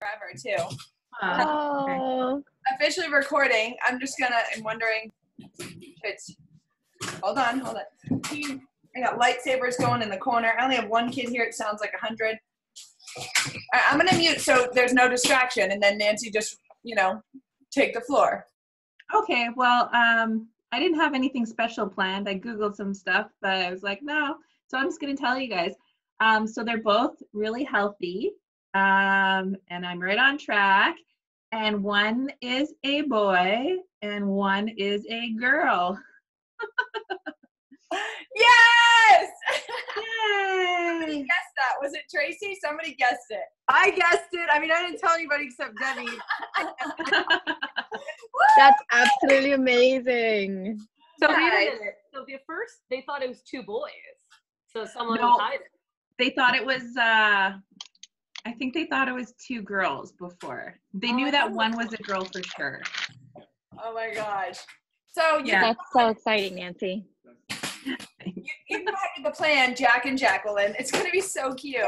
forever too. Oh. Officially recording. I'm wondering if it's, hold on. I got lightsabers going in the corner. I only have one kid here. It sounds like 100. All right, I'm going to mute so there's no distraction. And then Nancy just, take the floor. Okay. Well, I didn't have anything special planned. I Googled some stuff, but I was like, no. So I'm just going to tell you guys. So they're both really healthy. And I'm right on track. And one is a boy and one is a girl. Yes! Yay! Somebody guessed that. Was it Tracy? Somebody guessed it. I guessed it. I mean, I didn't tell anybody except Debbie. That's absolutely amazing. So Nice. wait a minute. So the first, they thought it was 2 boys. So someone No. hide it. They thought it was, I think they thought it was 2 girls before. They knew that one was a girl for sure. Oh my gosh. So Yeah. That's so exciting, Nancy. you provided the plan, Jack and Jacqueline. It's going to be so cute.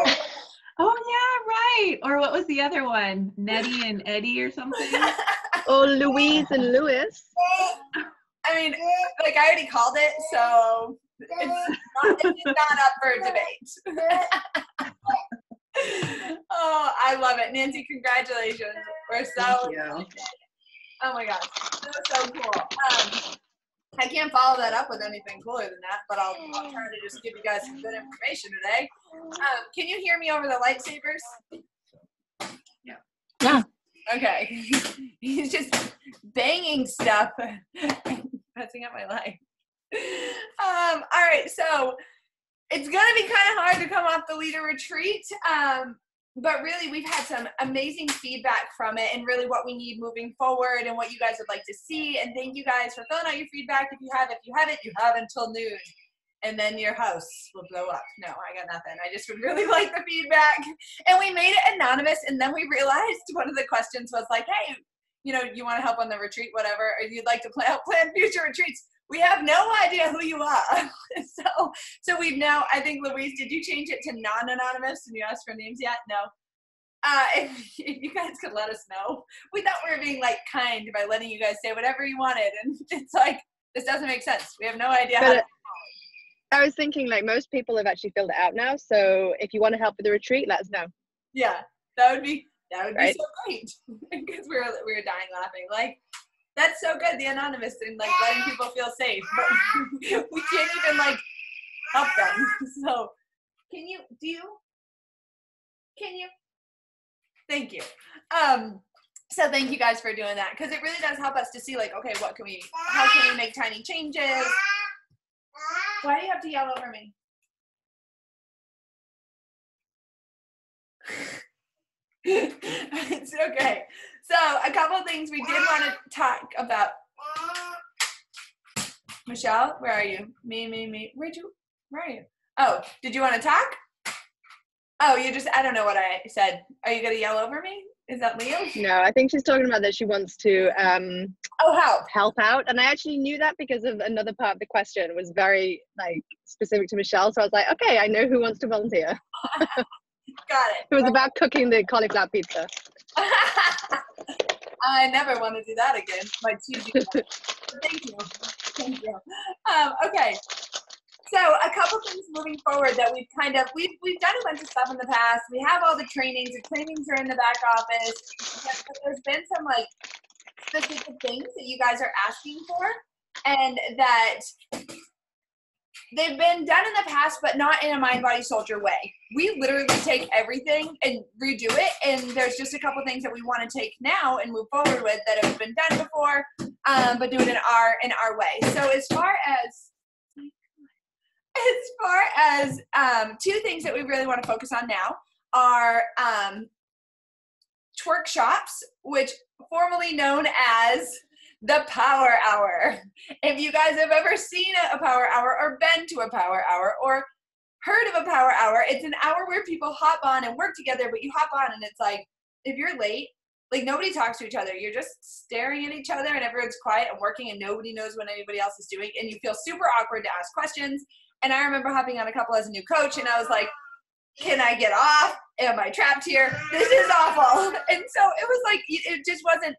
Oh yeah, right. Or what was the other one? Nettie and Eddie or something? Oh, Louise and Louis. I mean, I already called it, so it's not up for debate. Oh, I love it. Nancy, congratulations. We're so Thank you. Oh my gosh, so cool. I can't follow that up with anything cooler than that, but I'll try to just give you guys some good information today. Can you hear me over the lightsabers? Yeah. Okay. He's just banging stuff, messing up my life. All right, so it's gonna be kind of hard to come off the leader retreat. But really, we've had some amazing feedback from it and really what we need moving forward and what you guys would like to see. And thank you guys for filling out your feedback. If you haven't, you have until noon. And then your house will blow up. No, I got nothing. I just would really like the feedback. And we made it anonymous. And then we realized one of the questions was like, hey, you want to help on the retreat, whatever, or you'd like to plan future retreats. We have no idea who you are. So we've now, I think, Louise, did you change it to non-anonymous and you asked for names yet? No. If you guys could let us know. We thought we were being kind by letting you guys say whatever you wanted. And it's this doesn't make sense. We have no idea how to. I was thinking most people have actually filled it out now. So if you want to help with the retreat, let us know. Yeah, that would be Right. so great. Because we were dying laughing. That's so good, the anonymous and letting people feel safe. But we can't even help them. So can you? Thank you. So thank you guys for doing that because it really does help us to see okay, how can we make tiny changes? Why do you have to yell over me? It's okay. So a couple of things we did want to talk about. Michelle, where are you? Me. Where are you? Oh, did you want to talk? Oh, I don't know what I said. Are you going to yell over me? Is that Leo? No, I think she's talking about that she wants to help out. And I actually knew that because of another part of the question was very specific to Michelle. So I was like, okay, I know who wants to volunteer. Got it. It was about cooking the cauliflower pizza. I never want to do that again. My Thank you. Okay. So a couple things moving forward that we've done a bunch of stuff in the past. We have all the trainings. The trainings are in the back office. But there's been some specific things that you guys are asking for, and that they've been done in the past, but not in a mind, body, soldier way. We literally take everything and redo it, and there's just a couple things that we want to take now and move forward with that have been done before, but do it in our way. So as far as two things that we really want to focus on now are Twurkshops, which formerly known as the Power Hour. If you guys have ever seen a Power Hour or been to a Power Hour or heard of a Power Hour, it's an hour where people hop on and work together, but you hop on and it's if you're late, nobody talks to each other. You're just staring at each other and everyone's quiet and working and nobody knows what anybody else is doing and you feel super awkward to ask questions. And I remember hopping on a couple as a new coach and I was like, Can I get off? Am I trapped here? This is awful. And so it was like, it just wasn't,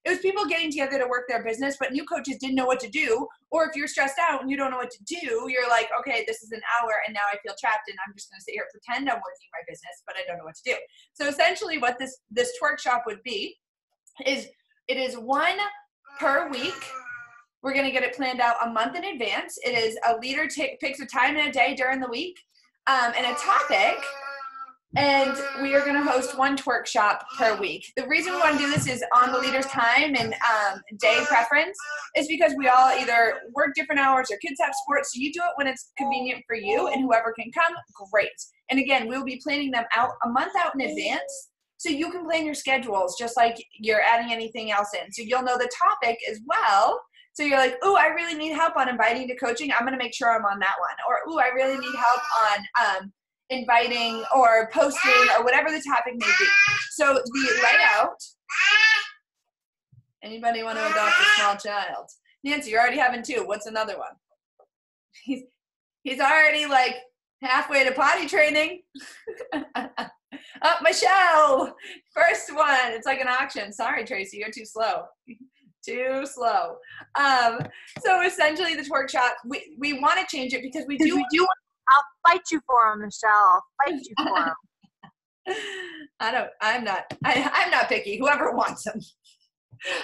it was people getting together to work their business, but new coaches didn't know what to do. Or if you're stressed out and you don't know what to do, you're like, okay, this is an hour and now I feel trapped and I'm just going to sit here and pretend I'm working my business, but I don't know what to do. So essentially what this Twurkshop would be is it is one per week. We're going to get it planned out a month in advance. It is a leader picks a time and a day during the week and a topic. And we are going to host one Twurkshop per week. The reason we want to do this is on the leader's time and day preference is because we all either work different hours or kids have sports. So you do it when it's convenient for you and whoever can come, great. And again, we'll be planning them out a month out in advance so you can plan your schedules just like you're adding anything else in. So you'll know the topic as well. So you're like, ooh, I really need help on inviting to coaching. I'm going to make sure I'm on that one. Or, ooh, I really need help on inviting or posting or whatever the topic may be. So the layout, anybody want to adopt a small child? Nancy, you're already having two. What's another one? He's already like halfway to potty training. Michelle, first one. It's like an auction. Sorry, Tracy, you're too slow. Too slow. So essentially the Twurkshop, we want to change it because we do I'll fight you for him, Michelle. I'll fight you for him. I'm not picky. Whoever wants them.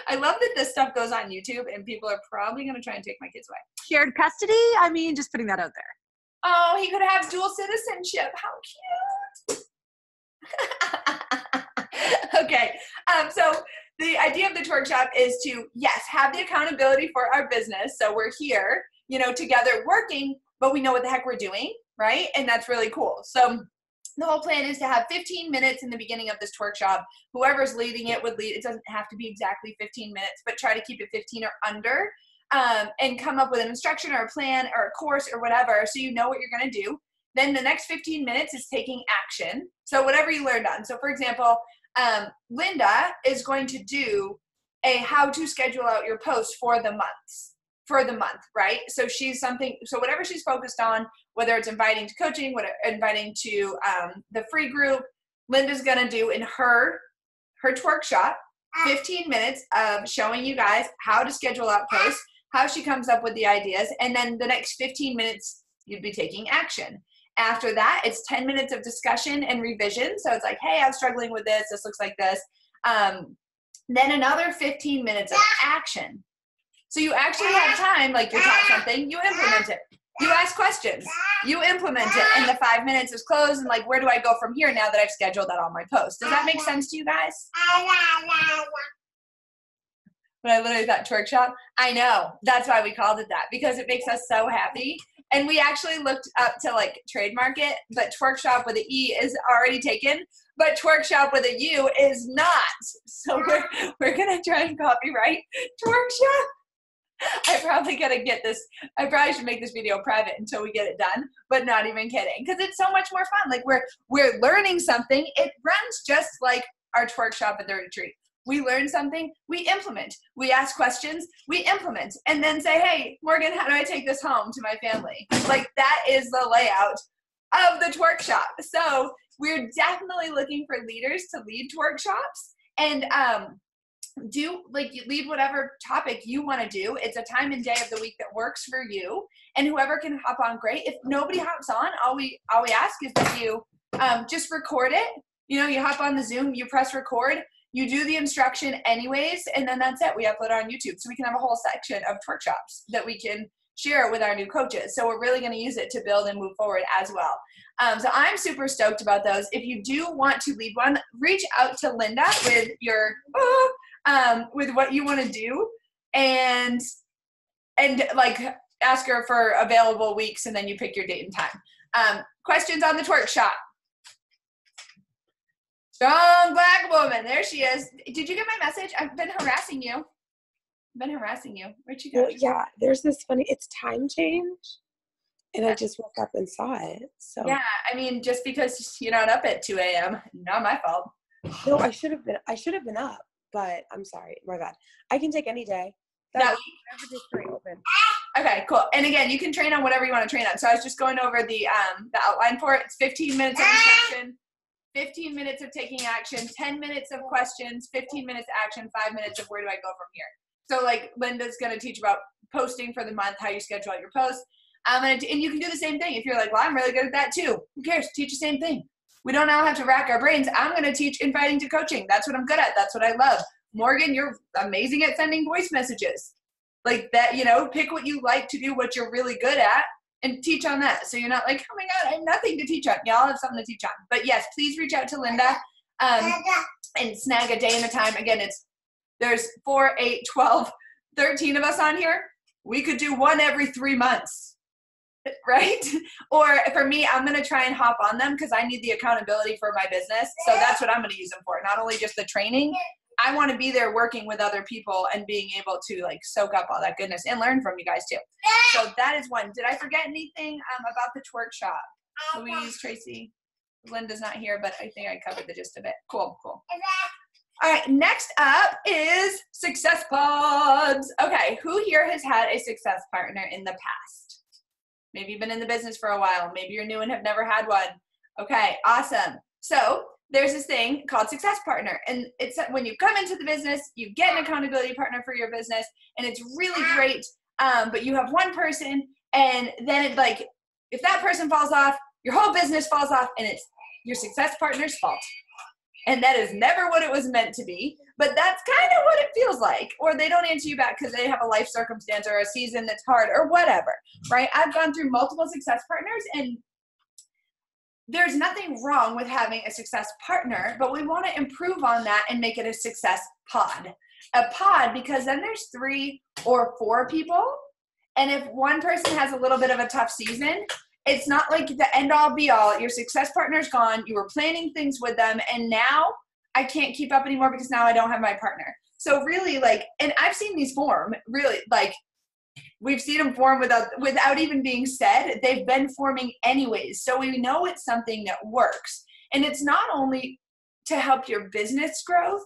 I love that this stuff goes on YouTube and people are probably going to try and take my kids away. Shared custody? I mean, just putting that out there. Oh, he could have dual citizenship. How cute. Okay. So the idea of the Twurkshop is to, yes, have the accountability for our business. So we're here, together working, but we know what the heck we're doing, right? And that's really cool. So the whole plan is to have 15 minutes in the beginning of this Twurkshop. Whoever's leading it would lead. It doesn't have to be exactly 15 minutes, but try to keep it 15 or under and come up with an instruction or a plan or a course or whatever so you know what you're going to do. Then the next 15 minutes is taking action. So whatever you learned on. So for example, Linda is going to do a how to schedule out your posts for the month, right? So whatever she's focused on, whether it's inviting to coaching, inviting to the free group, Linda's gonna do in her Twurkshop, 15 minutes of showing you guys how to schedule out posts, how she comes up with the ideas, and then the next 15 minutes you'd be taking action. After that, it's 10 minutes of discussion and revision. So it's like, hey, I'm struggling with this. This looks like this. Then another 15 minutes of action. So you actually have time, like you're taught something, you implement it. You ask questions, you implement it, and the 5 minutes is closed, and like, where do I go from here now that I've scheduled that on my post? Does that make sense to you guys? But I literally thought Twurkshop. I know, that's why we called it that, because it makes us so happy. And we actually looked up to like trademark it, but Twurkshop with an E is already taken, but Twurkshop with a U is not. So we're gonna try and copyright Twurkshop. I probably should make this video private until we get it done, but not even kidding. Because it's so much more fun. Like we're learning something. It runs just like our Twurkshop at the retreat. We learn something, we implement. We ask questions, we implement. And then say, hey, Morgan, how do I take this home to my family? Like that is the layout of the Twurkshop. So we're definitely looking for leaders to lead Twurkshops and lead whatever topic you want to do. It's a time and day of the week that works for you, and whoever can hop on, great. If nobody hops on, all we ask is that you just record it. You hop on the Zoom, you press record, you do the instruction anyways, and then that's it. We upload it on YouTube, so we can have a whole section of Twurkshops that we can share with our new coaches. So we're really going to use it to build and move forward as well. So I'm super stoked about those. If you do want to lead one, reach out to Linda with your with what you want to do, and like ask her for available weeks, and then you pick your date and time. Questions on the Twurkshop? Strong Black woman, there she is. Did you get my message? I've been harassing you. Where'd you go? Well, yeah, there's this funny, it's time change, and I just woke up and saw it. So yeah, I mean, just because you're not up at 2 a.m., not my fault. No, I should have been up, but I'm sorry, my bad. I can take any day. That week, I have a day straight open. Okay, cool. And again, you can train on whatever you want to train on. So I was just going over the outline for it. It's 15 minutes of instruction, 15 minutes of taking action, 10 minutes of questions, 15 minutes action, 5 minutes of where do I go from here. So like Linda's going to teach about posting for the month, how you schedule out your posts. And you can do the same thing. If you're like, well, I'm really good at that too. Who cares? Teach the same thing. We don't all have to rack our brains. I'm going to teach inviting to coaching. That's what I'm good at. That's what I love. Morgan, you're amazing at sending voice messages. Like that, you know, pick what you like to do, what you're really good at, and teach on that. So you're not like, oh my God, I have nothing to teach on. Y'all have something to teach on. But yes, please reach out to Linda and snag a day and a time. Again, there's 4, 8, 12, 13 of us on here. We could do one every 3 months, right? Or for me, I'm going to try and hop on them because I need the accountability for my business. So that's what I'm going to use them for. Not only just the training, I want to be there working with other people and being able to like soak up all that goodness and learn from you guys too. So that is one. Did I forget anything about the twerk shop? Louise, Tracy, Linda's not here, but I think I covered the gist of it. Cool. All right, next up is Success Pods. Okay, who here has had a success partner in the past? Maybe you've been in the business for a while. Maybe you're new and have never had one. Okay, awesome. So there's this thing called Success Partner. And it's when you come into the business, you get an accountability partner for your business, and it's really great. But you have one person, and then it like, if that person falls off, your whole business falls off, and it's your success partner's fault. And that is never what it was meant to be, but that's kind of what it feels like. Or they don't answer you back because they have a life circumstance or a season that's hard or whatever, right? I've gone through multiple success partners, and there's nothing wrong with having a success partner, but we want to improve on that and make it a success pod. A pod, because then there's 3 or 4 people, and if one person has a little bit of a tough season, it's not like the end all be all. Your success partner's gone. You were planning things with them, and now I can't keep up anymore because now I don't have my partner. So really, like, and I've seen these form, really, like, we've seen them form without even being said. They've been forming anyways. So we know it's something that works. And it's not only to help your business growth,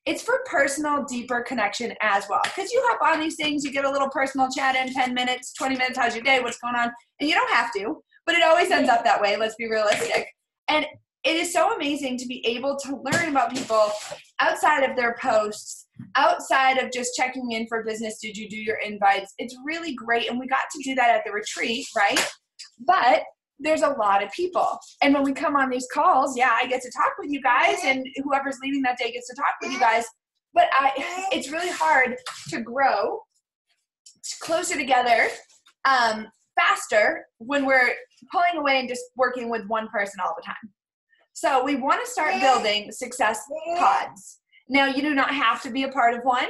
it's for personal, deeper connection as well. Because you hop on these things, you get a little personal chat in 10 minutes, 20 minutes, how's your day, what's going on? And you don't have to, but it always ends up that way. Let's be realistic. And it is so amazing to be able to learn about people outside of their posts, outside of just checking in for business. Did you do your invites? It's really great. And we got to do that at the retreat, right? But there's a lot of people. And when we come on these calls, yeah, I get to talk with you guys, and whoever's leading that day gets to talk with you guys. But it's really hard to grow closer together faster when we're pulling away and just working with one person all the time. So we want to start building success pods. Now, you do not have to be a part of one.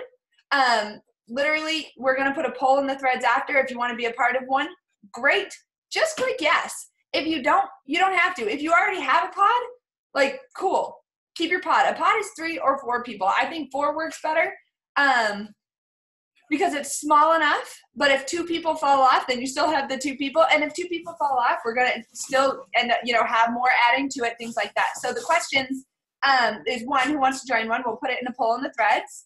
Literally, we're going to put a poll in the threads after. If you want to be a part of one, great. Just click yes. If you don't, you don't have to. If you already have a pod, like, cool. Keep your pod. A pod is 3 or 4 people. I think 4 works better because it's small enough. But if 2 people fall off, then you still have the 2 people. And if 2 people fall off, we're going to still have more adding to it, things like that. So the questions is one, who wants to join one? We'll put it in a poll in the threads.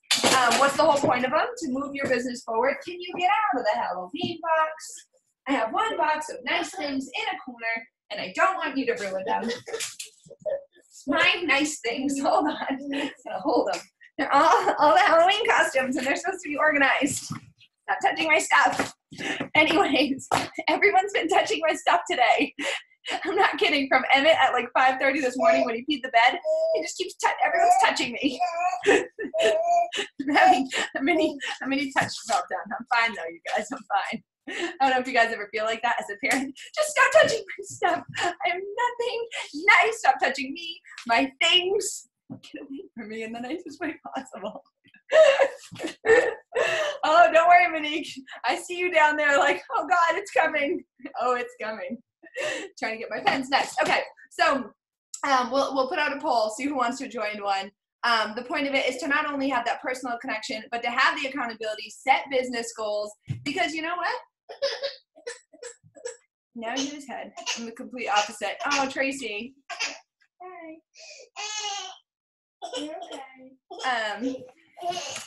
What's the whole point of them? To move your business forward. Can you get out of the Halloween box? I have one box of nice things in a corner, and I don't want you to ruin them. My nice things. Hold on. Hold them. They're all the Halloween costumes, and they're supposed to be organized. Stop touching my stuff. Anyways, everyone's been touching my stuff today. I'm not kidding. From Emmett at like 5:30 this morning when he peed the bed, he just keeps everyone's touching me. I'm having a mini touch meltdown. I'm fine though, you guys. I'm fine. I don't know if you guys ever feel like that as a parent. Just stop touching my stuff. I am nothing nice. Stop touching me, my things. Get away from me in the nicest way possible. Oh, don't worry, Monique. I see you down there like, oh God, it's coming. Oh, it's coming. Trying to get my pens next. Okay, so we'll put out a poll, see who wants to join one. The point of it is to not only have that personal connection, but to have the accountability, set business goals, because you know what? Now you his head. I'm the complete opposite. Oh, Tracy. Hi. You're okay.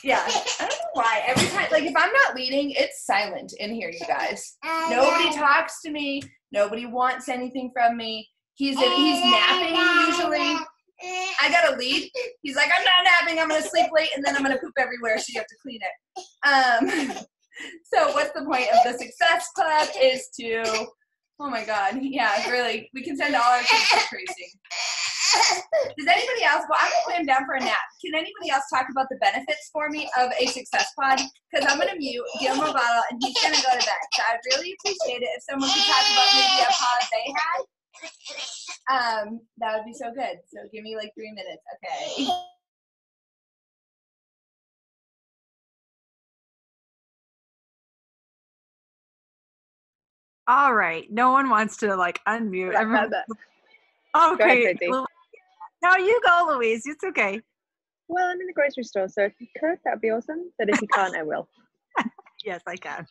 Yeah, I don't know why. Every time, like if I'm not leading, it's silent in here, you guys. Nobody talks to me. Nobody wants anything from me. He's napping usually. I gotta lead. He's like, I'm not napping. I'm gonna sleep late, and then I'm gonna poop everywhere, so you have to clean it. So what's the point of the Success Club is to, oh my God, yeah, really, we can send all our kids to crazy. Does anybody else, well, I'm gonna lay him down for a nap. Can anybody else talk about the benefits for me of a Success Pod? Because I'm gonna mute, give him a bottle, and he's gonna go to bed. So I'd really appreciate it if someone could talk about maybe a pod they had. That would be so good. So give me like 3 minutes, okay? All right. No one wants to like unmute. Everyone. Okay. Ahead, No, you go, Louise. It's okay. Well, I'm in the grocery store, so if you could, that'd be awesome. But if you can't, I will. Yes, I can.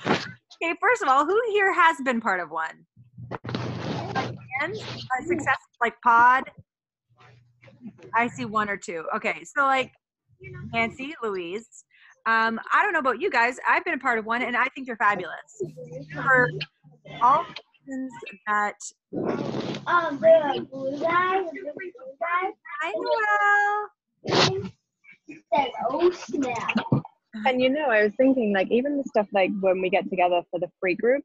Okay, first of all, who here has been part of one? And a success like pod? I see 1 or 2. Okay, so like Nancy, Louise. I don't know about you guys. I've been a part of one, and I think you're fabulous. For all reasons that. The blue guy. Hi, Noelle. Said, oh snap. And I was thinking, like, even the stuff like when we get together for the free group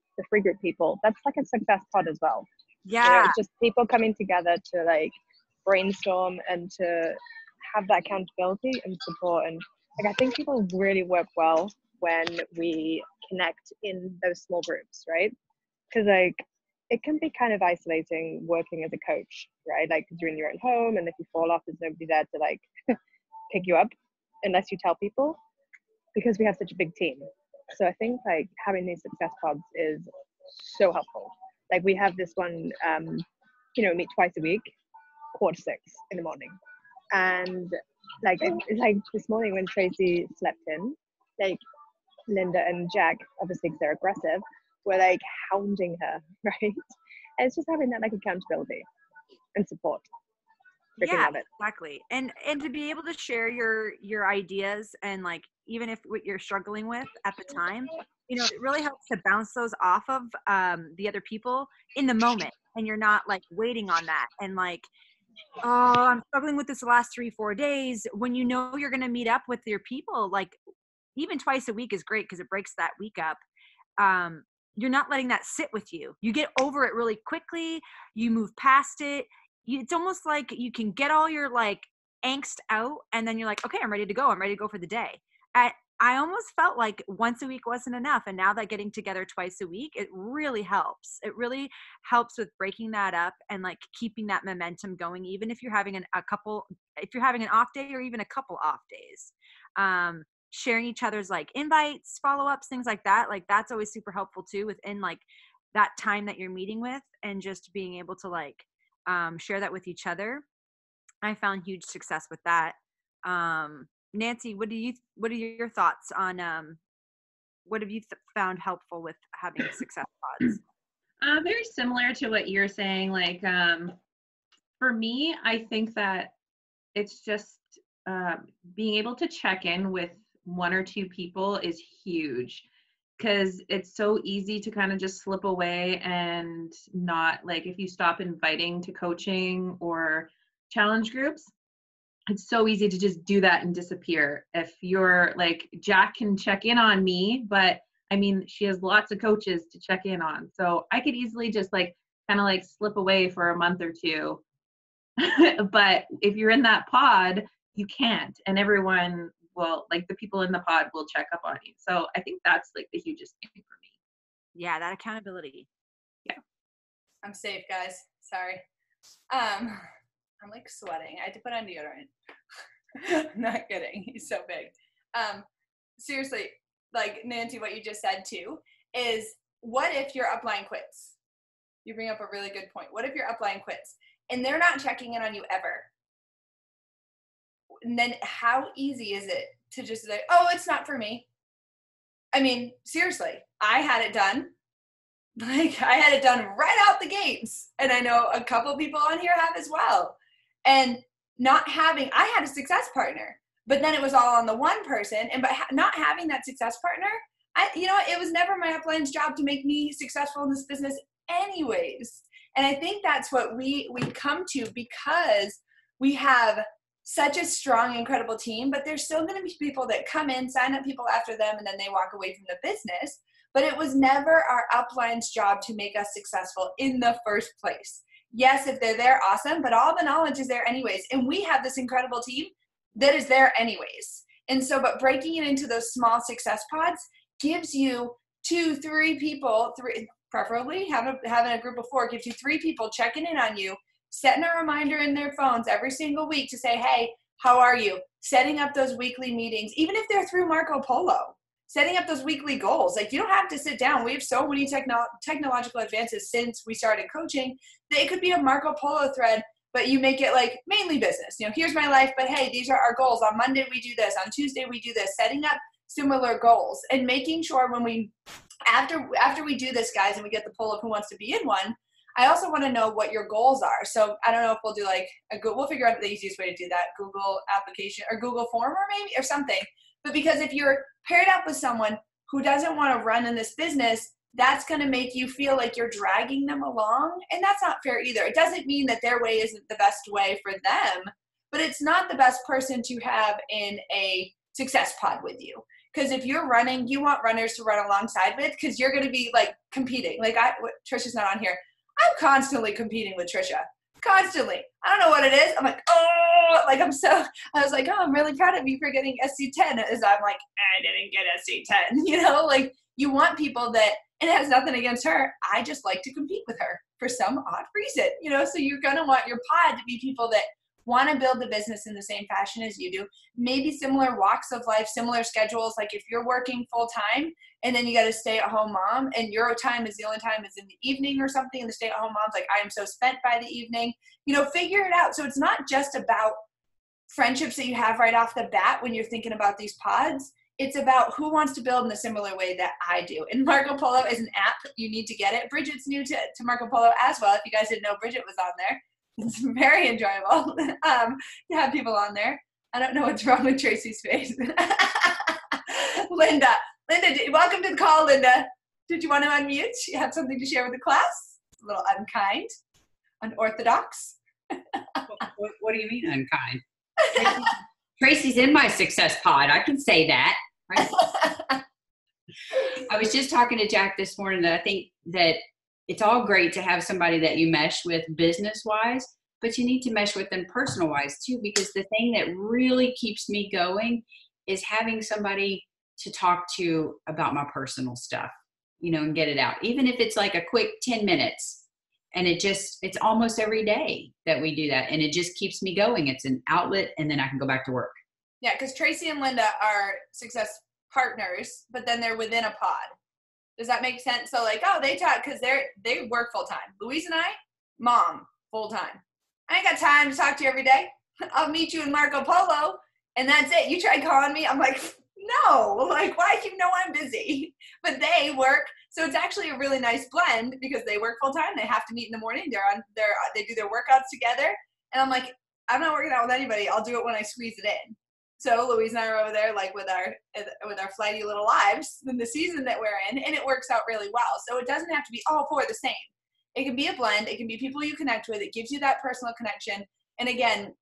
people, that's like a success pod as well. Yeah. It's just people coming together to like brainstorm and to have that accountability and support. And like, I think people really work well when we connect in those small groups, right? Because like, it can be kind of isolating working as a coach, right? Like, because you're in your own home, and if you fall off, there's nobody there to like pick you up unless you tell people, because we have such a big team. So I think like having these success pods is so helpful. Like we have this one, meet twice a week, 5:45 in the morning. And like, it's like this morning when Tracy slept in, like Linda and Jack, obviously because they're aggressive, were like hounding her, right? And it's just having that like accountability and support. Yeah, exactly. And to be able to share your ideas, and like even if what you're struggling with at the time, it really helps to bounce those off of the other people in the moment, and you're not like waiting on that and like, oh, I'm struggling with this the last 3-4 days. When you're going to meet up with your people, like even twice a week is great because it breaks that week up. You're not letting that sit with you. You get over it really quickly. You move past it. It's almost like you can get all your like angst out, and then you're like, okay, I'm ready to go. I'm ready to go for the day. I almost felt like once a week wasn't enough. And now that getting together twice a week, it really helps. It really helps with breaking that up and like keeping that momentum going, even if you're having an off day or even a couple off days. Sharing each other's like invites, follow-ups, things like that. Like that's always super helpful too within like that time that you're meeting with, and just being able to like share that with each other. I found huge success with that. Nancy, what are your thoughts on what have you found helpful with having success pods? Very similar to what you're saying. Like for me, I think that it's just being able to check in with 1 or 2 people is huge, because it's so easy to kind of just slip away and not, like, if you stop inviting to coaching or challenge groups, it's so easy to just do that and disappear. If you're like, Jack can check in on me, but I mean, she has lots of coaches to check in on. So I could easily just like kind of like slip away for a month or 2. But if you're in that pod, you can't. And everyone will, like the people in the pod will check up on you. So I think that's like the hugest thing for me. Yeah, that accountability. Yeah. I'm safe, guys. Sorry. I'm like sweating. I had to put on deodorant. Not kidding. He's so big. Seriously, like Nancy, what you just said too, is what if your upline quits? You bring up a really good point. What if your upline quits and they're not checking in on you ever? And then how easy is it to just say, oh, it's not for me? I mean, seriously, I had it done. Like I had it done right out the gates. And I know a couple people on here have as well. And I had a success partner, but then it was all on the one person. And, but not having that success partner, it was never my upline's job to make me successful in this business anyways. And I think that's what we come to, because we have such a strong, incredible team, but there's still going to be people that come in, sign up people after them, and then they walk away from the business. But it was never our upline's job to make us successful in the first place. Yes, if they're there, awesome, but all the knowledge is there anyways. And we have this incredible team that is there anyways. And so, but breaking it into those small success pods gives you 2-3 people, preferably having a group of 4, gives you 3 people checking in on you, setting a reminder in their phones every single week to say, hey, how are you? Setting up those weekly meetings, even if they're through Marco Polo, setting up those weekly goals. Like, you don't have to sit down. We have so many technological advances since we started coaching that it could be a Marco Polo thread, but you make it like mainly business. Here's my life, but hey, these are our goals. On Monday, we do this. On Tuesday, we do this. Setting up similar goals and making sure when we, after we do this, guys, and we get the poll of who wants to be in one, I also want to know what your goals are. So I don't know if we'll do like we'll figure out the easiest way to do that, Google application or Google form or something. But because if you're paired up with someone who doesn't want to run in this business, that's going to make you feel like you're dragging them along. And that's not fair either. It doesn't mean that their way isn't the best way for them, but it's not the best person to have in a success pod with you. Because if you're running, you want runners to run alongside with, because you're going to be like competing. Like Trisha's not on here. I'm constantly competing with Trisha. Constantly. I don't know what it is. I'm like, oh, like I was like, oh, I'm really proud of you for getting SC10. As I'm like, I didn't get SC10. Like you want people that, and it has nothing against her. I just like to compete with her for some odd reason, so you're going to want your pod to be people that want to build the business in the same fashion as you do, maybe similar walks of life, similar schedules. Like if you're working full time and then you got a stay-at-home mom and your time is the only time is in the evening or something, and the stay-at-home mom's like, I am so spent by the evening, figure it out. So it's not just about friendships that you have right off the bat when you're thinking about these pods. It's about who wants to build in a similar way that I do. And Marco Polo is an app. You need to get it. Bridget's new to Marco Polo as well. If you guys didn't know, Bridget was on there. It's very enjoyable to have people on there. I don't know what's wrong with Tracy's face. Linda, welcome to the call, Linda. Did you want to unmute? You have something to share with the class? A little unkind, unorthodox. What do you mean unkind? Tracy's in my success pod. I can say that. Right? I was just talking to Jack this morning that I think that it's all great to have somebody that you mesh with business-wise, but you need to mesh with them personal-wise too, because the thing that really keeps me going is having somebody to talk to about my personal stuff, and get it out. Even if it's like a quick 10 minutes, and it's almost every day that we do that, and it just keeps me going. It's an outlet, and then I can go back to work. Yeah, because Tracy and Linda are success partners, but then they're within a pod. Does that make sense? So like, oh, they talk because they work full time. Louise and I, mom, full time. I ain't got time to talk to you every day. I'll meet you in Marco Polo, and that's it. You tried calling me. I'm like, no. Like, why? You know I'm busy. But they work, so it's actually a really nice blend because they work full time. They have to meet in the morning. They do their workouts together, and I'm like, I'm not working out with anybody. I'll do it when I squeeze it in. So Louise and I are over there like with our flighty little lives in the season that we're in, and it works out really well. So it doesn't have to be all 4 the same. It can be a blend. It can be people you connect with. It gives you that personal connection. And again,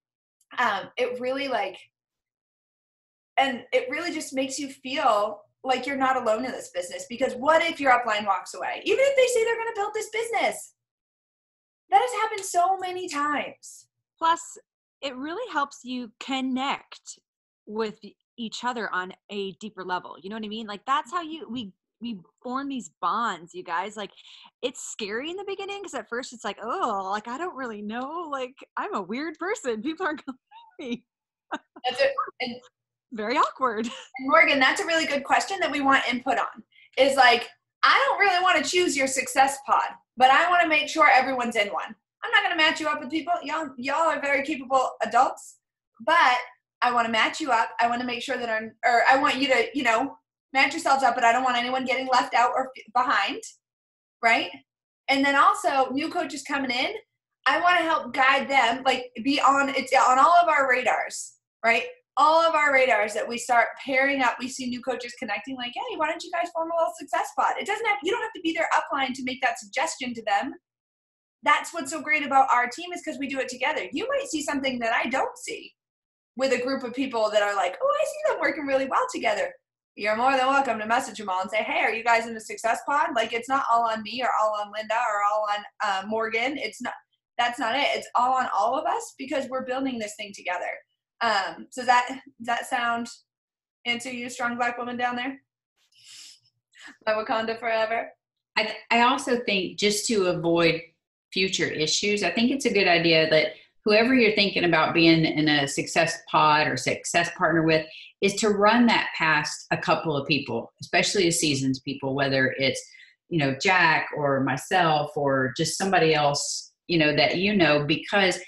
it really just makes you feel like you're not alone in this business, because what if your upline walks away? Even if they say they're going to build this business, that has happened so many times. Plus, it really helps you connect with each other on a deeper level. You know what I mean? Like that's how we form these bonds, you guys. Like it's scary in the beginning because at first it's like, oh, like I don't really know. Like I'm a weird person. People aren't going to like me. That's it. And very awkward. And Morgan, that's a really good question that we want input on. Is like, I don't really want to choose your success pod, but I want to make sure everyone's in one. I'm not going to match you up with people. Y'all are very capable adults, but I want to match you up. I want to make sure that I want you to, match yourselves up, but I don't want anyone getting left out or behind, right? And then also new coaches coming in, I want to help guide them, like it's on all of our radars, right? all of our radars that we start pairing up. We see new coaches connecting like, hey, why don't you guys form a little success pod? You don't have to be their upline to make that suggestion to them. That's what's so great about our team is because we do it together. You might see something that I don't see with a group of people that are like, oh, I see them working really well together. You're more than welcome to message them all and say, hey, are you guys in the success pod? Like, it's not all on me or all on Linda or all on Morgan. That's not it. It's all on all of us because we're building this thing together. So does that sound answer you, strong Black woman down there? My Wakanda forever. I also think just to avoid future issues, I think it's a good idea that whoever you're thinking about being in a success pod or success partner with is to run that past a couple of people, especially as seasoned people, whether it's, Jack or myself or just somebody else, that because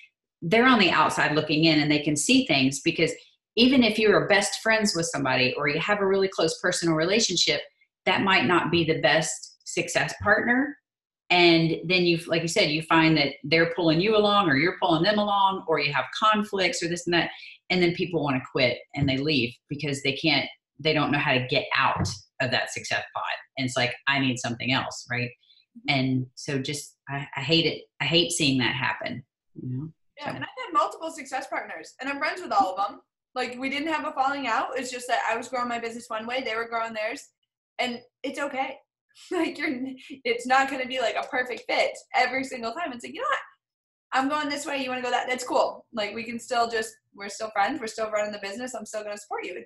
they're on the outside looking in and they can see things. Because even if you are best friends with somebody or you have a really close personal relationship, that might not be the best success partner. And then like you said, you find that they're pulling you along or you're pulling them along, or you have conflicts or this and that. And then people want to quit and they leave because they don't know how to get out of that success pod. And it's like, I need something else. Right. And so I hate it. I hate seeing that happen. Yeah. And I've had multiple success partners and I'm friends with all of them. Like, we didn't have a falling out. It's just that I was growing my business one way. They were growing theirs, and it's okay. Like, it's not going to be like a perfect fit every single time. It's like, you know what? I'm going this way. You want to go that? That's cool. Like, we can still we're still friends. We're still running the business. I'm still going to support you.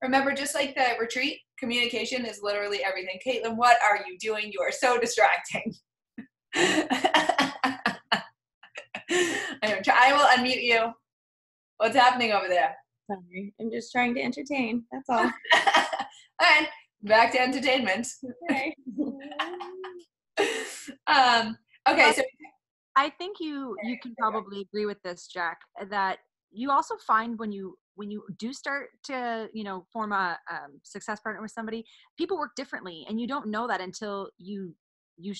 Remember, just like the retreat, communication is literally everything. Caitlin, what are you doing? You are so distracting. I will unmute you. What's happening over there? Sorry, I'm just trying to entertain. That's all. And back to entertainment. Okay. Okay, so I think you can probably agree with this, Jack, that you also find when you do start to form a success partner with somebody, people work differently, and you don't know that until you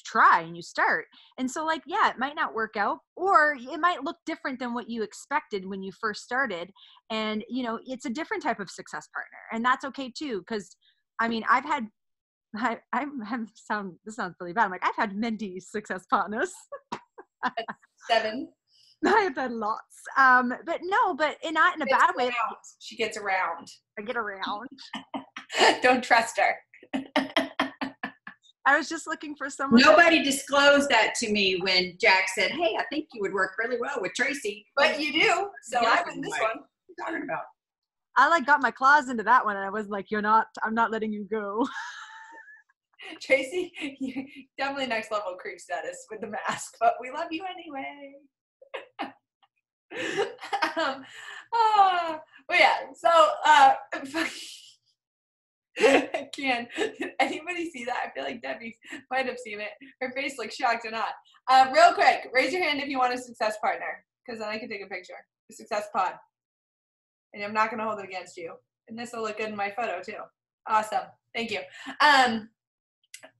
try and you start. And so, like, yeah, it might not work out, or it might look different than what you expected when you first started, and it's a different type of success partner, and that's okay too. Because this sounds really bad. I'm like, I've had many success partners. 7. I have had lots. But not in a bad way. She gets around. I get around. Don't trust her. I was just looking for someone. Nobody disclosed that to me when Jack said, hey, I think you would work really well with Tracy. But you do. So I'm in this one. What are you talking about? I got my claws into that one, and I was like, I'm not letting you go. Tracy, you're definitely next level creep status with the mask, but we love you anyway. But yeah, so I can't. Did anybody see that? I feel like Debbie might have seen it. Her face looks shocked or not. Real quick, raise your hand if you want a success partner, because then I can take a picture. A success pod. And I'm not going to hold it against you. And this will look good in my photo too. Awesome. Thank you. And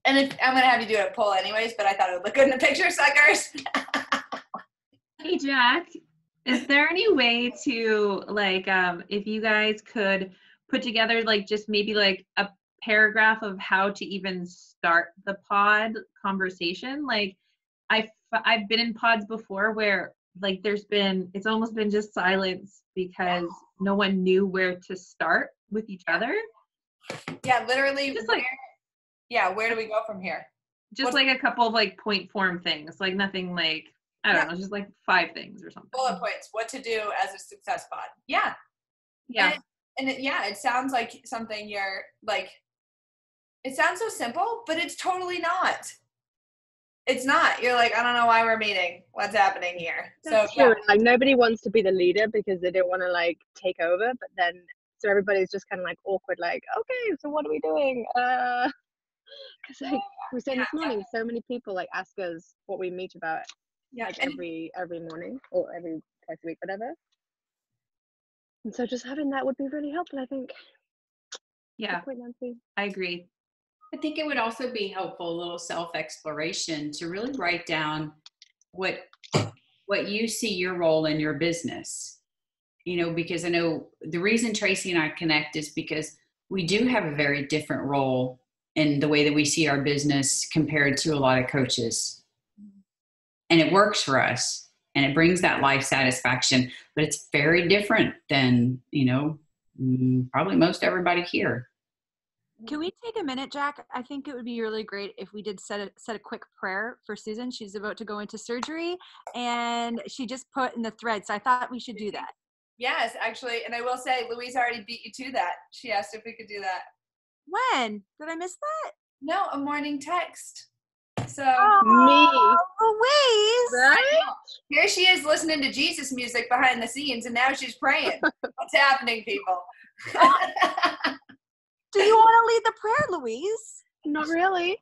I'm going to have you do a poll anyways, but I thought it would look good in the picture, suckers. Hey, Jack, is there any way to, like, if you guys could put together, like, just maybe like a paragraph of how to even start the pod conversation? Like, I've been in pods before where, like, it's almost been just silence because no one knew where to start with each other. Yeah, literally. Just where do we go from here? Just like a couple of like point form things, like nothing like, I don't know, just like 5 things or something. Bullet points, what to do as a success pod. Yeah. Yeah. And it sounds like something you're like, it sounds so simple, but it's totally not. It's not. You're like, I don't know why we're meeting. What's happening here? That's true. Like, nobody wants to be the leader because they don't want to like take over, but then so everybody's just kind of like awkward, like, okay, so what are we doing? Because like we said this morning, so many people like ask us what we meet about, like every morning or every twice a week, whatever. And so just having that would be really helpful, I think. Yeah, I agree. I think it would also be helpful, a little self-exploration, to really write down what you see your role in your business. because I know the reason Tracy and I connect is because we do have a very different role in the way that we see our business compared to a lot of coaches. And it works for us and it brings that life satisfaction, but it's very different than, probably most everybody here. Can we take a minute, Jack? I think it would be really great if we did set a quick prayer for Susan. She's about to go into surgery, and she just put in the thread, so I thought we should do that. Yes, actually, and I will say, Louise already beat you to that. She asked if we could do that. When? Did I miss that? No, a morning text. So Louise! Right? Here she is listening to Jesus music behind the scenes, and now she's praying. What's happening, people? Do you want to lead the prayer, Louise? Not really.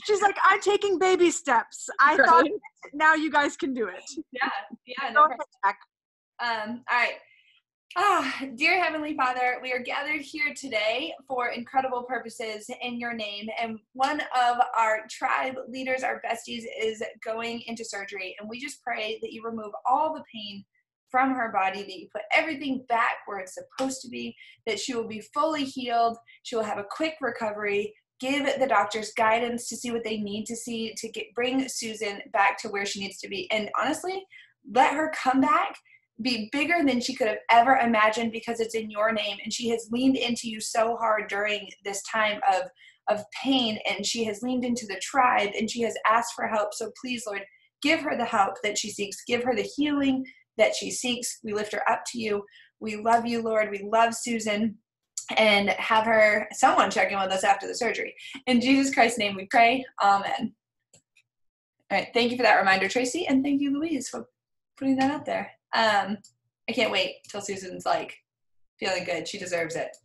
She's like, I'm taking baby steps. I thought now you guys can do it. Yeah. Go ahead, Jack. All right. Dear Heavenly Father, we are gathered here today for incredible purposes in your name. And one of our tribe leaders, our besties, is going into surgery. And we just pray that you remove all the pain from her body, that you put everything back where it's supposed to be, that she will be fully healed. She will have a quick recovery. Give the doctors guidance to see what they need to see to bring Susan back to where she needs to be. And honestly, let her come back, be bigger than she could have ever imagined, because it's in your name. And she has leaned into you so hard during this time of pain, and she has leaned into the tribe, and she has asked for help. So please, Lord, give her the help that she seeks. Give her the healing that she seeks. We lift her up to you. We love you, Lord. We love Susan. And have someone check in with us after the surgery. In Jesus Christ's name we pray. Amen. All right. Thank you for that reminder, Tracy. And thank you, Louise, for putting that out there. I can't wait till Susan's feeling good. She deserves it.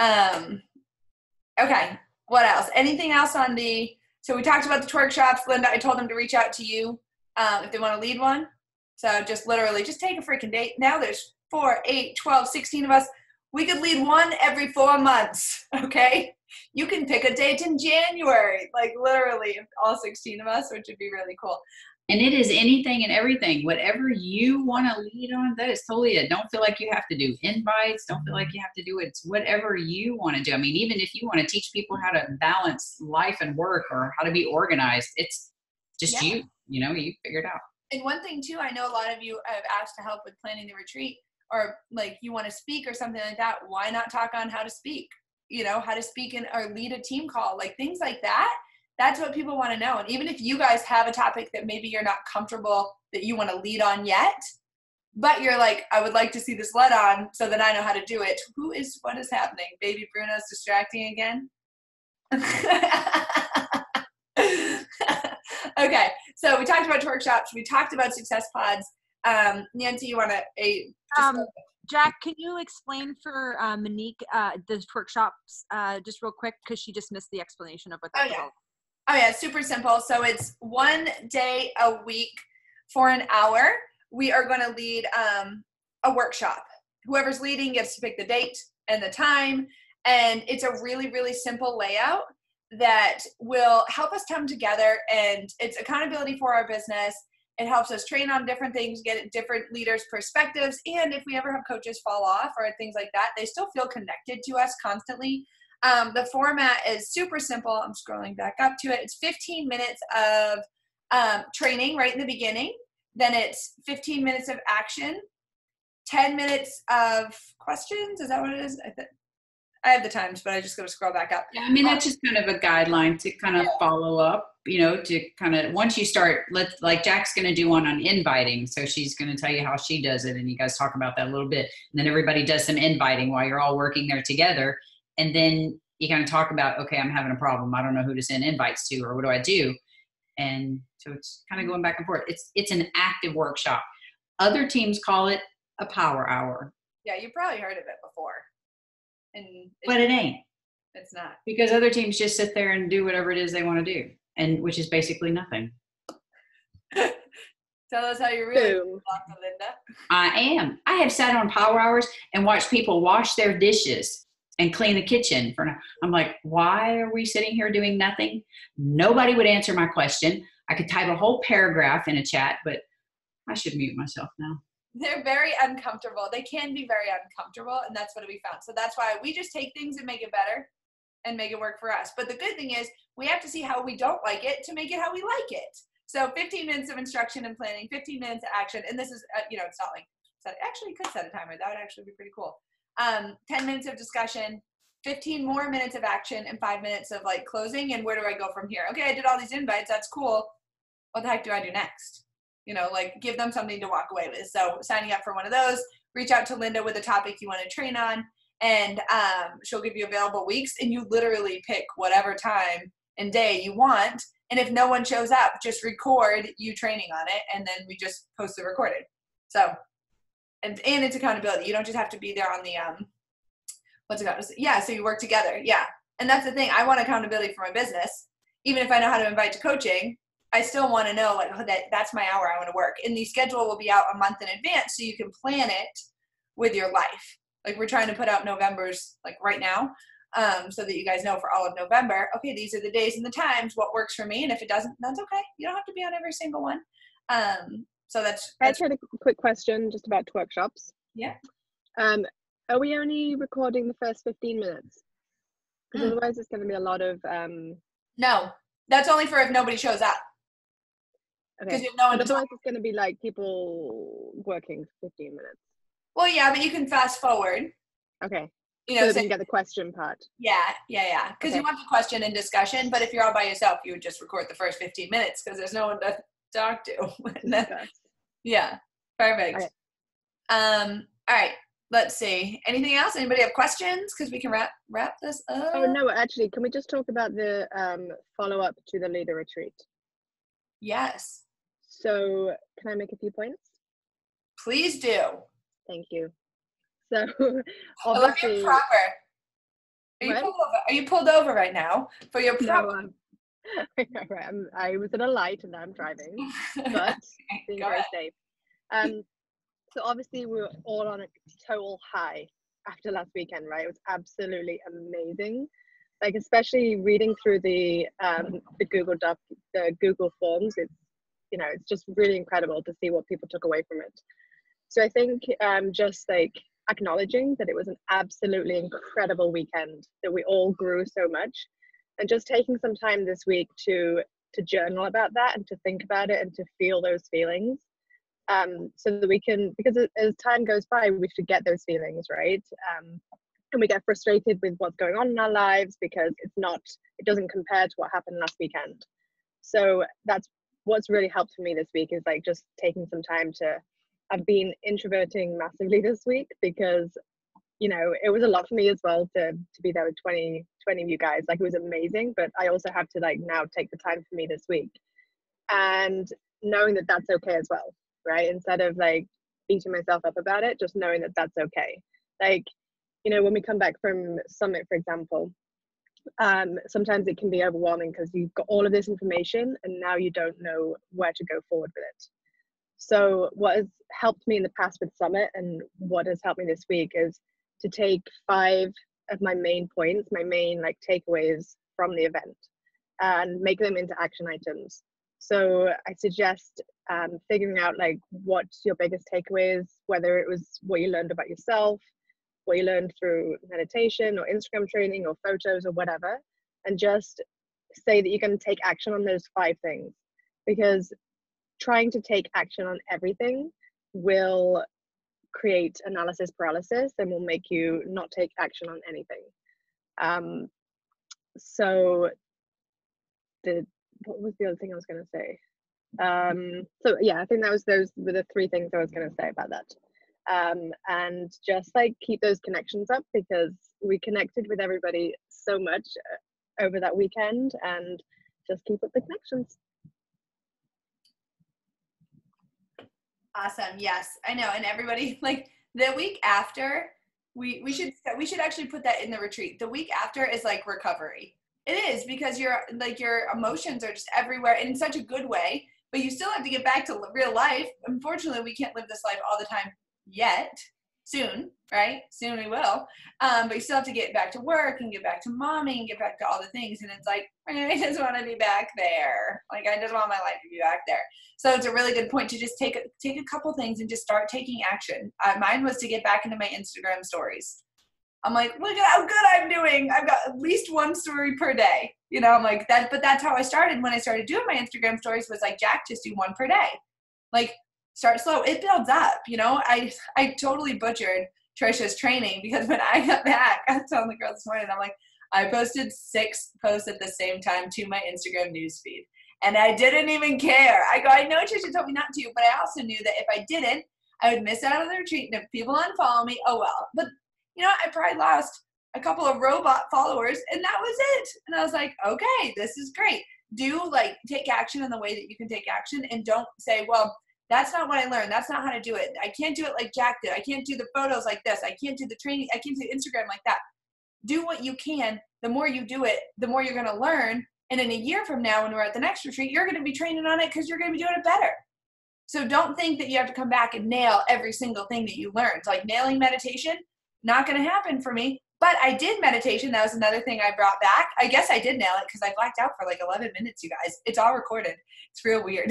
Okay. What else? Anything else so we talked about the Twurkshops. Linda, I told them to reach out to you if they want to lead one. So just take a freaking date. Now there's 4, 8, 12, 16 of us. We could lead one every 4 months, okay? You can pick a date in January, literally, all 16 of us, which would be really cool. And it is anything and everything. Whatever you want to lead on, that is totally it. Don't feel like you have to do invites. Don't feel like you have to do it. It's whatever you want to do. I mean, even if you want to teach people how to balance life and work or how to be organized, it's just you figure it out. And one thing, too, I know a lot of you have asked to help with planning the retreat, or you want to speak or something like that. Why not talk on how to speak, how to speak or lead a team call, things like that. That's what people want to know. And even if you guys have a topic that maybe you're not comfortable that you want to lead on yet, but you're I would like to see this led on so that I know how to do it. What is happening? Baby Bruno's distracting again? Okay. So we talked about Twurkshops. We talked about Success Pods. Nancy, you want to Jack, can you explain for Monique the Twurkshops just real quick, because she just missed the explanation of what that's about. Oh yeah, super simple. So it's 1 day a week for an hour. We are going to lead a workshop. Whoever's leading gets to pick the date and the time, and it's a really, really simple layout that will help us come together, and it's accountability for our business. It helps us train on different things, get different leaders' perspectives, and if we ever have coaches fall off or things like that, they still feel connected to us constantly. The format is super simple. I'm scrolling back up to it. It's 15 minutes of training right in the beginning. Then it's 15 minutes of action, 10 minutes of questions. Is that what it is? I have the times, but I just got to scroll back up. Yeah, I mean, that's just kind of a guideline to kind of follow up, to kind of, once you start, Jack's going to do one on inviting. So she's going to tell you how she does it. And you guys talk about that a little bit. And then everybody does some inviting while you're all working there together. And then you kind of talk about, okay, I'm having a problem. I don't know who to send invites to, or what do I do? And so it's kind of going back and forth. It's an active workshop. Other teams call it a power hour. Yeah, you probably heard of it before. But it ain't. It's not. Because other teams just sit there and do whatever it is they want to do, and which is basically nothing. Tell us how you really feel, Dr. Linda. I am. I have sat on power hours and watched people wash their dishes and clean the kitchen. I'm like, why are we sitting here doing nothing? Nobody would answer my question. I could type a whole paragraph in a chat, but I should mute myself now. they're very uncomfortable. They can be very uncomfortable, and that's what we found. So that's why we just take things and make it better and make it work for us. But the good thing is we have to see how we don't like it to make it how we like it. So 15 minutes of instruction and planning, 15 minutes of action. And this is, it's not like, actually you could set a timer. That would actually be pretty cool. 10 minutes of discussion, 15 more minutes of action, and 5 minutes of like closing. And where do I go from here? Okay, I did all these invites. That's cool. What the heck do I do next? Like give them something to walk away with. So signing up for one of those, reach out to Linda with a topic you want to train on, and she'll give you available weeks, and you literally pick whatever time and day you want. And if no one shows up, just record you training on it, and then we just post the recorded. So, and it's accountability. You don't just have to be there on the, what's it called? Yeah, so you work together. Yeah. And that's the thing. I want accountability for my business. Even if I know how to invite to coaching, I still want to know, like, oh, that's my hour I want to work. And the schedule will be out a month in advance, so you can plan it with your life. Like, we're trying to put out November's, like, right now, so that you guys know for all of November, okay, these are the days and the times, what works for me. And if it doesn't, that's okay. You don't have to be on every single one. So that's I had a quick question just about Twurkshops. Yeah. Are we only recording the first 15 minutes? Because otherwise it's going to be a lot of... No, that's only for if nobody shows up. Okay. Because no one. Otherwise it's going to be like people working 15 minutes. Well, yeah, but you can fast forward. Okay. So they can get the question part. Yeah. Because you want the question and discussion, but if you're all by yourself, you would just record the first 15 minutes because there's no one to talk to. Yeah. Perfect. Okay. All right. Let's see. Anything else? Anybody have questions? Because we can wrap this up. Oh no, actually, can we just talk about the follow-up to the leader retreat? Yes. So can I make a few points? Please do. Thank you. So obviously, you're proper. Are you pulled over right now for your proper? No, right. I was at a light and I'm driving, but being very safe. So obviously we were all on a total high after last weekend, right? It was absolutely amazing. Like, especially reading through the Google Doc, the Google Forms, it's just really incredible to see what people took away from it. So I think just like acknowledging that it was an absolutely incredible weekend, that we all grew so much, and just taking some time this week to journal about that and to think about it and to feel those feelings, so that we can, because as time goes by, we forget those feelings, right? And we get frustrated with what's going on in our lives because it doesn't compare to what happened last weekend. So that's what's really helped for me this week, is like just taking some time to, I've been introverting massively this week because, it was a lot for me as well to be there with 20 of you guys. Like, it was amazing, but I also have to like now take the time for me this week, and knowing that that's okay as well, right? Instead of like beating myself up about it, just knowing that that's okay. Like, when we come back from Summit, for example, sometimes it can be overwhelming because you've got all of this information and now you don't know where to go forward with it. So what has helped me in the past with Summit, and what has helped me this week, is to take 5 of my main points, my main like takeaways from the event, and make them into action items. So I suggest figuring out like what's your biggest takeaways, whether it was what you learned about yourself, what you learned through meditation or Instagram training or photos or whatever, and just say that you're going to take action on those 5 things, because trying to take action on everything will create analysis paralysis and will make you not take action on anything. So what was the other thing I was going to say? So yeah, I think those were the 3 things I was going to say about that. And just like keep those connections up, because we connected with everybody so much over that weekend, and just keep up the connections. Awesome. Yes, I know. And everybody, like, the week after, we should actually put that in the retreat. The week after is like recovery. It is, because your emotions are just everywhere in such a good way, but you still have to get back to real life. Unfortunately, we can't live this life all the time yet. soon, right? Soon we will. But you still have to get back to work and get back to momming and get back to all the things. And it's like, I just want to be back there. Like, I just want my life to be back there. So it's a really good point to just take a couple things and just start taking action. Mine was to get back into my Instagram stories. I'm like, look at how good I'm doing. I've got at least one story per day. You know, I'm like that, but that's how I started when I started doing my Instagram stories was like, Jack, just do one per day. Like, start slow. It builds up, you know. I totally butchered Trisha's training because when I got back, I was telling the girl this morning, I'm like, I posted 6 posts at the same time to my Instagram newsfeed. And I didn't even care. I go, I know Trisha told me not to, but I also knew that if I didn't, I would miss out on the retreat. And if people unfollow me, oh well. But, you know, I probably lost a couple of robot followers, and that was it. And I was like, okay, this is great. Do, like, take action in the way that you can take action, and don't say, well, that's not what I learned. That's not how to do it. I can't do it like Jack did. I can't do the photos like this. I can't do the training. I can't do Instagram like that. Do what you can. The more you do it, the more you're going to learn. And in a year from now, when we're at the next retreat, you're going to be training on it because you're going to be doing it better. So don't think that you have to come back and nail every single thing that you learned. Like nailing meditation, not going to happen for me. But I did meditation. That was another thing I brought back. I guess I did nail it because I blacked out for like 11 minutes, you guys. It's all recorded. It's real weird.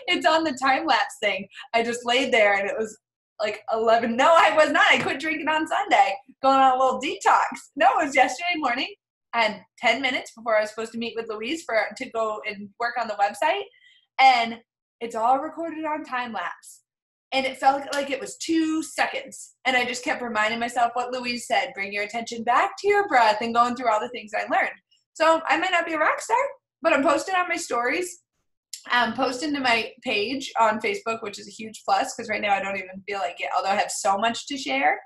It's on the time-lapse thing. I just laid there and it was like 11. No, I was not. I quit drinking on Sunday, going on a little detox. No, it was yesterday morning. I had 10 minutes before I was supposed to meet with Louise to go and work on the website. And it's all recorded on time-lapse. And it felt like it was 2 seconds. And I just kept reminding myself what Louise said, bring your attention back to your breath, and going through all the things I learned. So I might not be a rock star, but I'm posting on my stories. I'm posting to my page on Facebook, which is a huge plus because right now I don't even feel like it, although I have so much to share.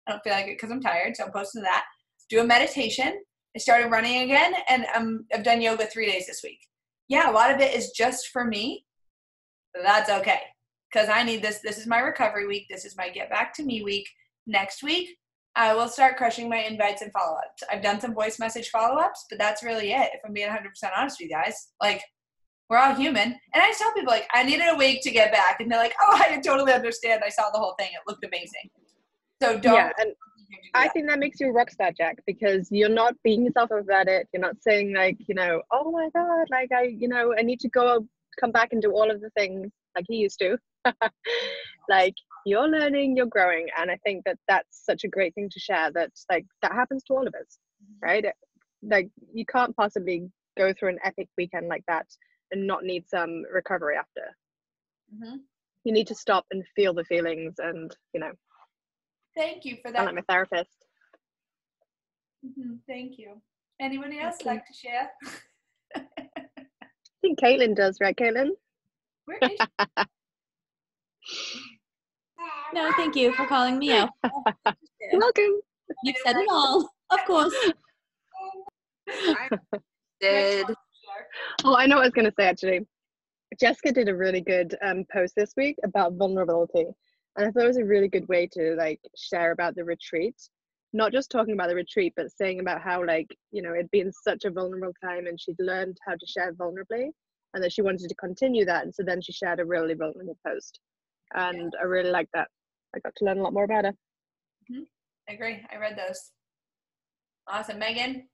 I don't feel like it because I'm tired, so I'm posting to that. Do a meditation. I started running again, and I've done yoga 3 days this week. Yeah, a lot of it is just for me. That's okay because I need this. This is my recovery week. This is my get back to me week. Next week, I will start crushing my invites and follow-ups. I've done some voice message follow-ups, but that's really it. If I'm being 100% honest with you guys, like, we're all human. And I just tell people, like, I needed a week to get back. And they're like, oh, I totally understand. I saw the whole thing. It looked amazing. So don't. Yeah, and I think that makes you a rock star, Jack, because you're not beating yourself up about it. You're not saying, like, you know, oh, my God, like, I need to come back and do all of the things like he used to. Like, you're learning, you're growing. And I think that that's such a great thing to share, that, like, that happens to all of us, right? Like, you can't possibly go through an epic weekend like that and not need some recovery after. Mm-hmm. You need to stop and feel the feelings, and, you know. Thank you for that. I'm like my therapist. Mm-hmm. Thank you. Anybody else like to share? I think Caitlin does, right, Caitlin? Where is she? No, thank you for calling me out. You're welcome. You've said it all, of course. I did. Oh, I know what I was going to say, actually. Jessica did a really good post this week about vulnerability. And I thought it was a really good way to, like, share about the retreat. Not just talking about the retreat, but saying about how, like, you know, it'd been such a vulnerable time and she'd learned how to share vulnerably and that she wanted to continue that. And so then she shared a really vulnerable post. And I really liked that. I got to learn a lot more about her. Mm-hmm. I agree. I read those. Awesome. Megan?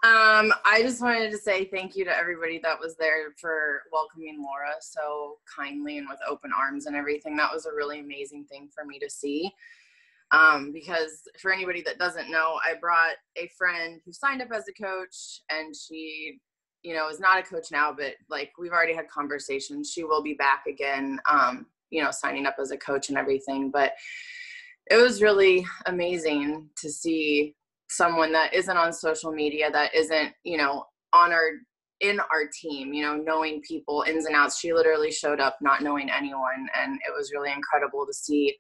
I just wanted to say thank you to everybody that was there for welcoming Laura so kindly and with open arms and everything. That was a really amazing thing for me to see. Because for anybody that doesn't know, I brought a friend who signed up as a coach, and she, you know, is not a coach now, but, like, we've already had conversations. She will be back again, you know, signing up as a coach and everything. But it was really amazing to see someone that isn't on social media, that isn't, you know, in our team, you know, knowing people ins and outs. She literally showed up not knowing anyone, and it was really incredible to see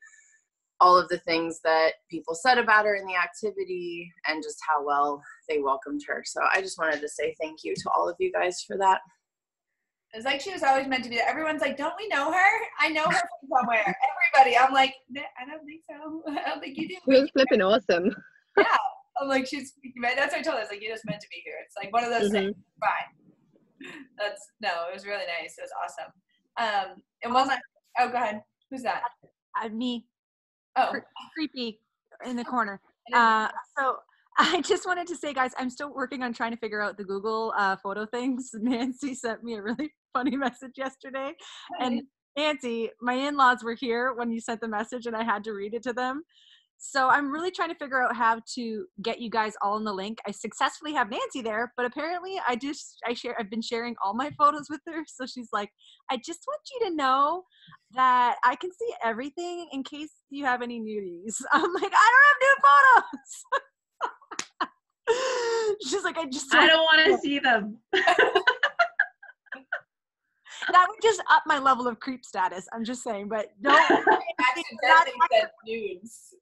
all of the things that people said about her in the activity and just how well they welcomed her. So I just wanted to say thank you to all of you guys for that. It's like she was always meant to be there. Everyone's like, don't we know her? I know her from somewhere. Everybody. I'm like, I don't think so. I don't think you do. It was flipping awesome. Yeah. I'm like, that's what I told her. I was like, you're just meant to be here. It's like one of those things. Fine. It was really nice. It was awesome. And one last, oh, go ahead. Who's that? Me. Oh. Creepy in the corner. So I just wanted to say, guys, I'm still working on trying to figure out the Google photo things. Nancy sent me a really funny message yesterday. And Nancy, my in-laws were here when you sent the message and I had to read it to them. So I'm really trying to figure out how to get you guys all in the link. I successfully have Nancy there, but apparently I've been sharing all my photos with her. So she's like, I just want you to know that I can see everything in case you have any nudies. I'm like, I don't have new photos. She's like, I don't want to see them. That would just up my level of creep status. I'm just saying, but no. Nudes.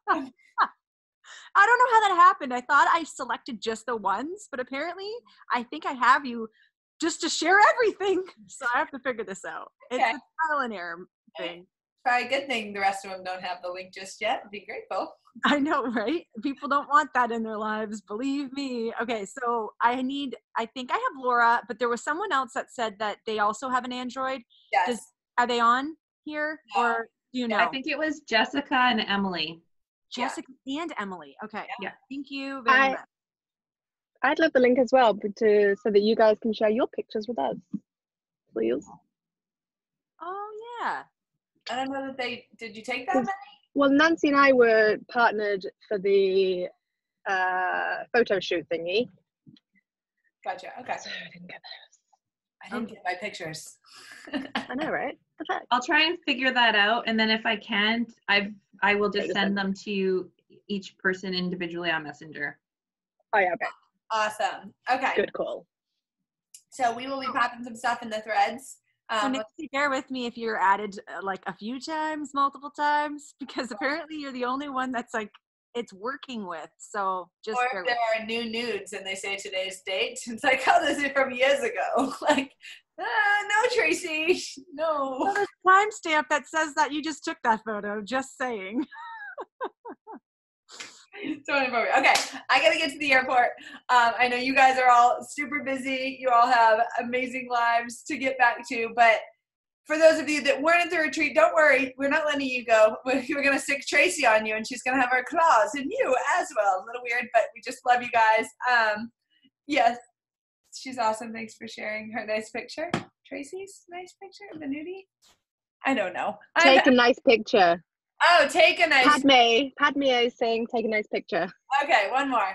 I don't know how that happened. I thought I selected just the ones, but apparently I think I have you just to share everything. So I have to figure this out. Okay. It's a trial and error thing. Probably a good thing the rest of them don't have the link just yet. Be grateful. I know, right? People don't want that in their lives. Believe me. Okay, so I think I have Laura, but there was someone else that said that they also have an Android. Yes. Are they on here? No. Or do you know? I think it was Jessica and Emily. Jessica and Emily. Okay. Yeah. Thank you very much. I'd love the link as well, so that you guys can share your pictures with us, please. Oh yeah. I don't know that did you take that many? Well, Nancy and I were partnered for the photo shoot thingy. Gotcha. Okay. So I didn't get those. I didn't get my pictures. I know, right? I'll try and figure that out, and then if I can't, I will just send them to each person individually on Messenger. Oh yeah, okay. Awesome. Okay. Good call. So we will be popping some stuff in the threads. So Nancy, bear with me if you're added like a few times, multiple times, because apparently you're the only one that's like it's working with. So just or if there are new nudes and they say today's date, it's like, oh, this is from years ago. Like, no, Tracy, no. Well, there's a timestamp that says that you just took that photo. Just saying. So inappropriate. Okay, I gotta get to the airport. I know you guys are all super busy. You all have amazing lives to get back to. But for those of you that weren't at the retreat, don't worry. We're not letting you go. We're gonna stick Tracy on you, and she's gonna have her claws in you as well. A little weird, but we just love you guys. Yes, she's awesome. Thanks for sharing her nice picture. Tracy's nice picture of the nudie. I don't know. Take a nice picture. Oh, take a nice. Padme is saying, take a nice picture. Okay, one more. I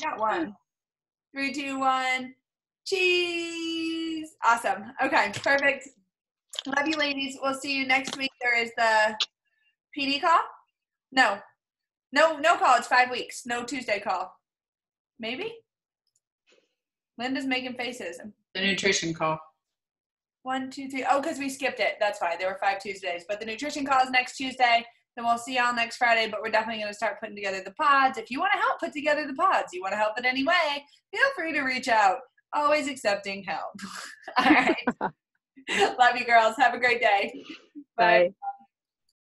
got one. 3, 2, 1. Cheese. Awesome. Okay, perfect. Love you, ladies. We'll see you next week. There is the PD call. No call. It's 5 weeks. No Tuesday call. Maybe. Linda's making faces. The nutrition call. 1, 2, 3. Oh, because we skipped it. That's fine. There were 5 Tuesdays. But the nutrition call is next Tuesday. Then we'll see y'all next Friday. But we're definitely going to start putting together the pods. If you want to help put together the pods, you want to help in any way, feel free to reach out. Always accepting help. All right. Love you, girls. Have a great day. Bye. Bye.